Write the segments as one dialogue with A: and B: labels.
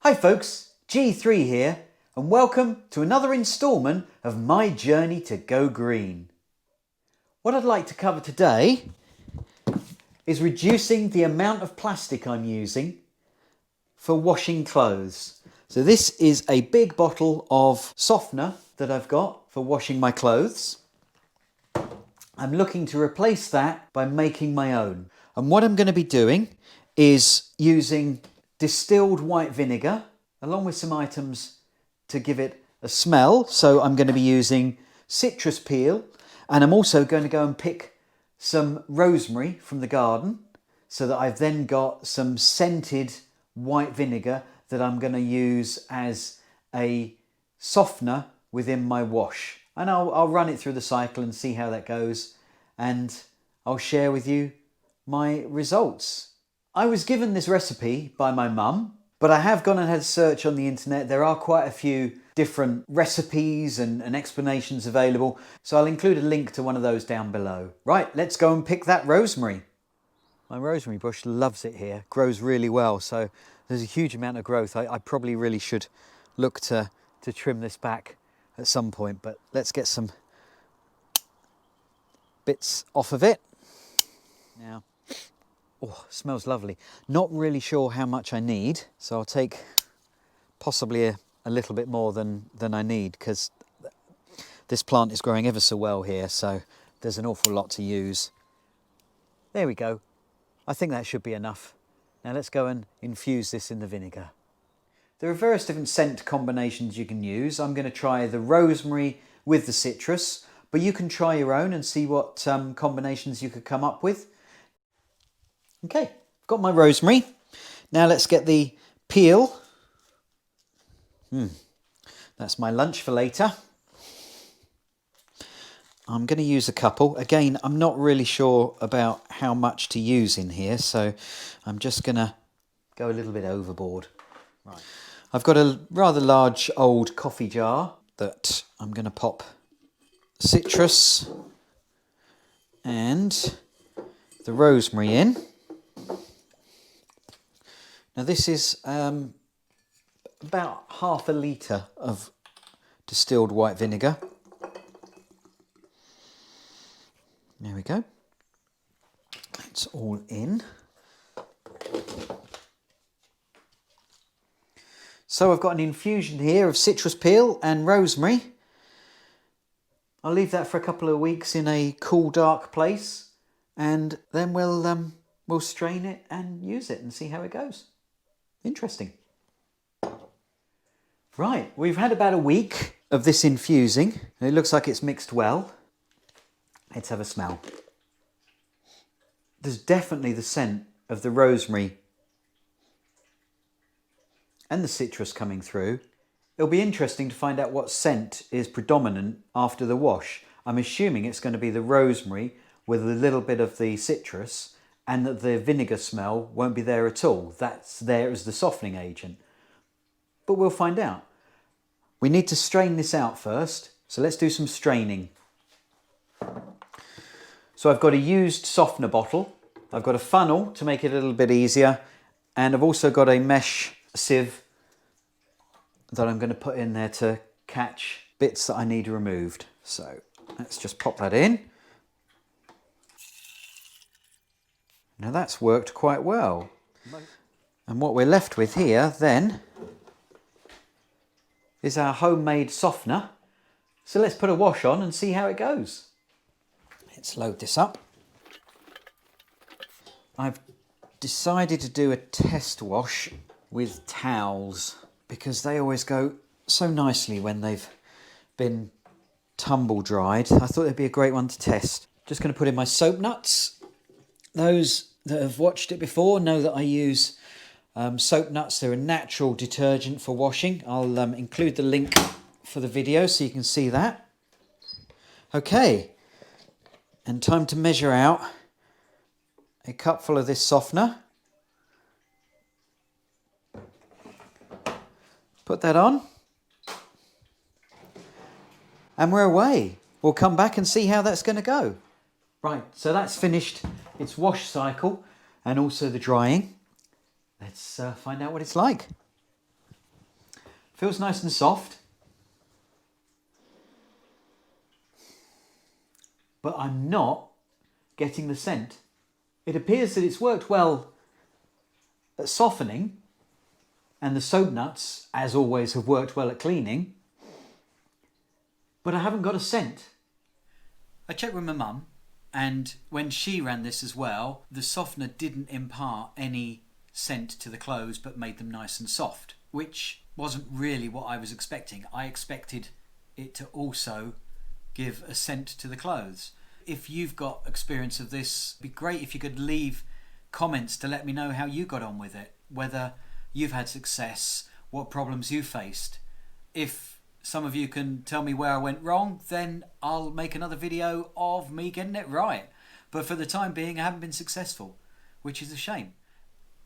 A: Hi folks, G3 here, and welcome to another instalment of my journey to go green. What I'd like to cover today is reducing the amount of plastic I'm using for washing clothes. So this is a big bottle of softener that I've got for washing my clothes. I'm looking to replace that by making my own. And what I'm going to be doing is using distilled white vinegar along with some items to give it a smell. So I'm going to be using citrus peel, and I'm also going to go and pick some rosemary from the garden so that I've then got some scented white vinegar that I'm going to use as a softener within my wash. And I'll run it through the cycle and see how that goes, and I'll share with you my results. I was given this recipe by my mum, but I have gone and had a search on the internet. There are quite a few different recipes and explanations available, so I'll include a link to one of those down below. Right, let's go and pick that rosemary. My rosemary bush loves it here, grows really well, so there's a huge amount of growth. I probably really should look to trim this back at some point, but let's get some bits off of it. Now, oh, smells lovely. Not really sure how much I need, so I'll take possibly a little bit more than I need, because this plant is growing ever so well here, so there's an awful lot to use. There we go. I think that should be enough. Now let's go and infuse this in the vinegar. There are various different scent combinations you can use. I'm going to try the rosemary with the citrus, but you can try your own and see what combinations you could come up with. Okay, got my rosemary. Now let's get the peel. That's my lunch for later. I'm going to use a couple. Again, I'm not really sure about how much to use in here, so I'm just going to go a little bit overboard. Right. I've got a rather large old coffee jar that I'm going to pop citrus and the rosemary in. Now this is about half a litre of distilled white vinegar. There we go. It's all in. So I've got an infusion here of citrus peel and rosemary. I'll leave that for a couple of weeks in a cool, dark place, and then we'll strain it and use it and see how it goes. Interesting. Right, we've had about a week of this infusing. It looks like it's mixed well. Let's have a smell. There's definitely the scent of the rosemary and the citrus coming through. It'll be interesting to find out what scent is predominant after the wash. I'm assuming it's going to be the rosemary with a little bit of the citrus, and that the vinegar smell won't be there at all. That's there as the softening agent. But we'll find out. We need to strain this out first, so let's do some straining. So I've got a used softener bottle. I've got a funnel to make it a little bit easier, and I've also got a mesh sieve that I'm going to put in there to catch bits that I need removed. So let's just pop that in. Now that's worked quite well. And what we're left with here then is our homemade softener. So let's put a wash on and see how it goes. Let's load this up. I've decided to do a test wash with towels because they always go so nicely when they've been tumble dried. I thought it'd be a great one to test. Just going to put in my soap nuts. Those that have watched it before know that I use soap nuts. They're a natural detergent for washing. I'll include the link for the video so you can see that. Okay, and time to measure out a cupful of this softener. Put that on. And we're away. We'll come back and see how that's going to go. Right, so that's finished its wash cycle and also the drying. Let's find out what it's like. Feels nice and soft. But I'm not getting the scent. It appears that it's worked well at softening, and the soap nuts, as always, have worked well at cleaning, but I haven't got a scent. I checked with my mum, and when she ran this as well, the softener didn't impart any scent to the clothes but made them nice and soft, which wasn't really what I was expecting. I expected it to also give a scent to the clothes. If you've got experience of this, it'd be great if you could leave comments to let me know how you got on with it, whether you've had success, what problems you faced. If some of you can tell me where I went wrong, then I'll make another video of me getting it right. But for the time being, I haven't been successful, which is a shame.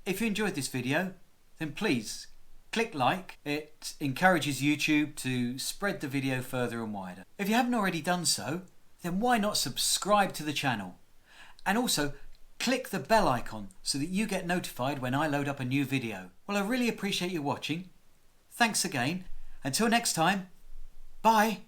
A: If you enjoyed this video, then please click like. It encourages YouTube to spread the video further and wider. If you haven't already done so, then why not subscribe to the channel? And also, click the bell icon so that you get notified when I load up a new video. Well, I really appreciate you watching. Thanks again. Until next time, bye.